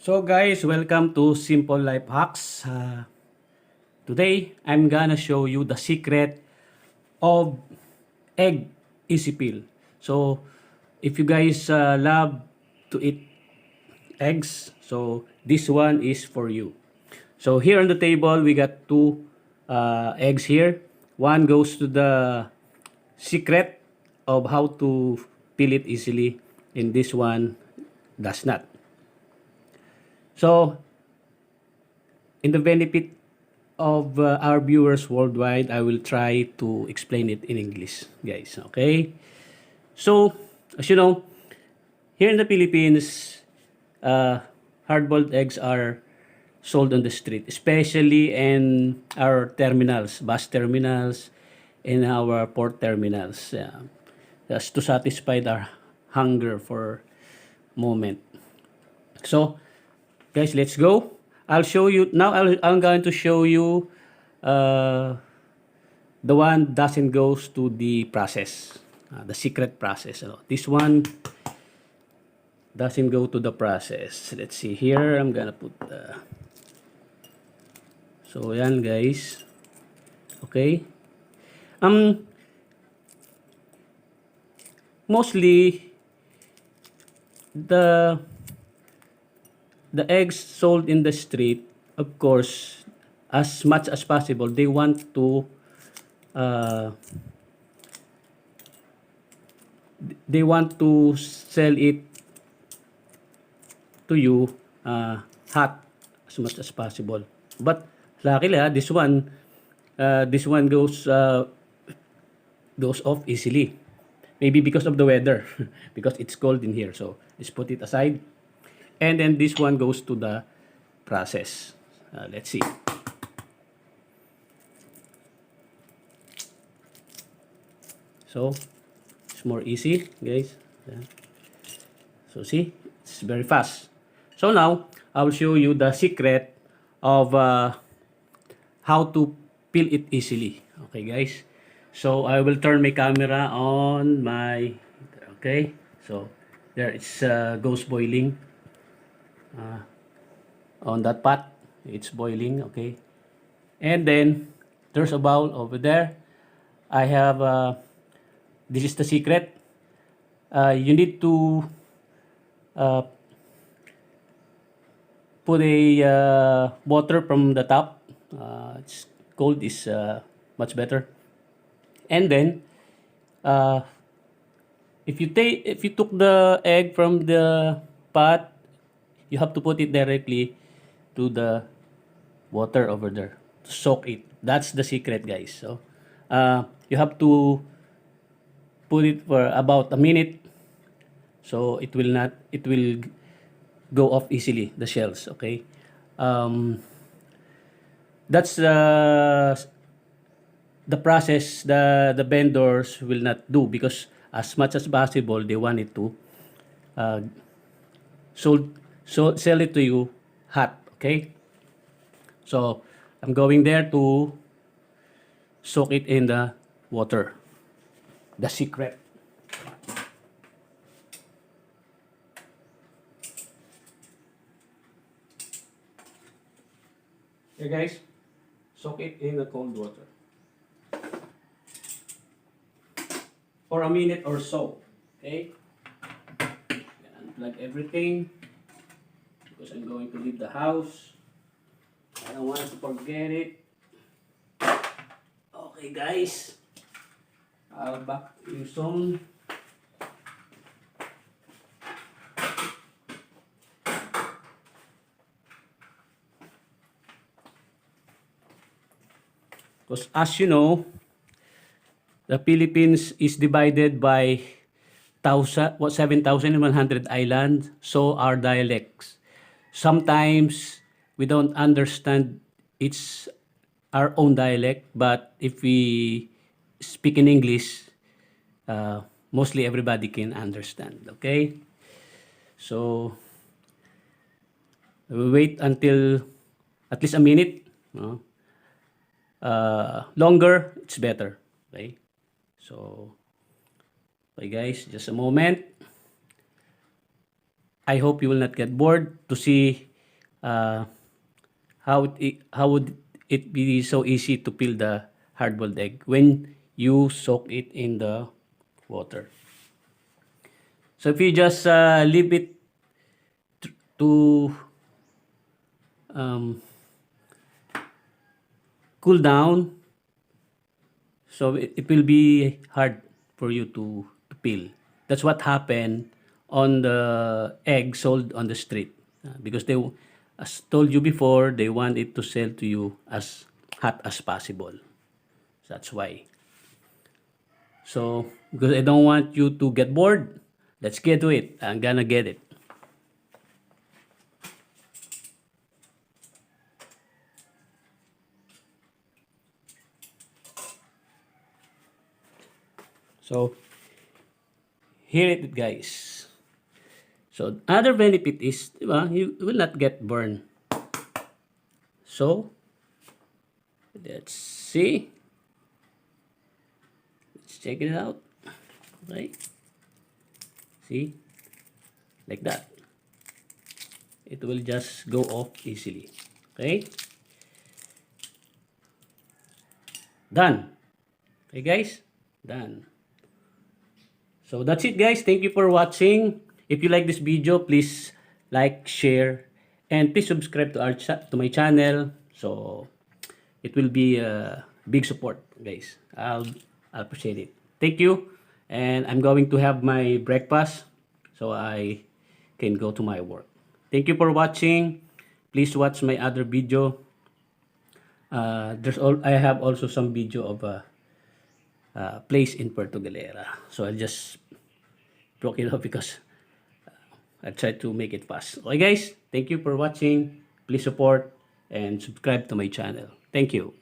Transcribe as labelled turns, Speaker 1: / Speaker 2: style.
Speaker 1: So guys, welcome to Simple Life Hacks. Today, I'm gonna show you the secret of egg easy peel. So, if you guys love to eat eggs, so this one is for you. So here on the table, we got two eggs here. One goes to the secret of how to peel it easily, and this one does not. So, in the benefit of our viewers worldwide, I will try to explain it in English, guys. Okay? So, as you know, here in the Philippines, hard-boiled eggs are sold on the street, especially in our terminals, bus terminals, in our port terminals, just to satisfy our hunger for moment. So, guys, let's go. I'll show you now. I'm going to show you uh, the one doesn't goes to the process, the secret process. This one doesn't go to the process. Let's see here. I'm gonna put. So yan guys. Okay. Mostly the eggs sold in the street, of course, as much as possible, they want to uh, sell it to you hot as much as possible. But luckily, this one goes off easily. Maybe because of the weather, because it's cold in here. So let's put it aside. And then this one goes to the process. Let's see. So it's more easy, guys. So see, it's very fast. So now I will show you the secret of how to peel it easily. Okay, guys. So I will turn my camera on my. Okay. So there it's goes boiling. On that pot, it's boiling. Okay. And then there's a bowl over there. I have this is the secret. You need to put a water from the top. It's cold is much better. And then if you took the egg from the pot, you have to put it directly to the water over there to soak it. That's the secret, guys. So you have to put it for about a minute, so it will go off easily, the shells. Okay. That's the process the vendors will not do, because as much as possible they want it to uh, sell it to you hot. Okay. So I'm going there to soak it in the water. The secret. Okay, guys, soak it in the cold water for a minute or so. Okay. Unplug everything because I'm going to leave the house. I don't want to forget it. Okay, guys, I'll back you soon. Because as you know, the Philippines is divided by 7,100 islands. So are dialects. Sometimes we don't understand it's our own dialect, but if we speak in English, mostly everybody can understand. Okay? So we wait until at least a minute. No? Longer, it's better. Okay? So, okay guys, just a moment. I hope you will not get bored to see uh, how would it be so easy to peel the hard-boiled egg when you soak it in the water. So if you just leave it to um, cool down, so it will be hard for you to peel. That's what happened on the egg sold on the street. Because they, as told you before, they want it to sell to you as hot as possible. That's why. So, because I don't want you to get bored, let's get to it. I'm gonna get it. So, here it is, guys. So, other benefit is, diba, you will not get burned. So, let's see. Let's check it out. Okay. See? Like that. It will just go off easily. Okay? Done. Okay, guys? Done. So that's it, guys. Thank you for watching. If you like this video, please like, share, and please subscribe to to my channel. So it will be a big support, guys. I'll appreciate it. Thank you. And I'm going to have my breakfast so I can go to my work. Thank you for watching. Please watch my other video. I have also some video of a place in Puerto Galera. So I'll just broke it up because I tried to make it fast. Okay, guys, thank you for watching. Please support and subscribe to my channel. Thank you.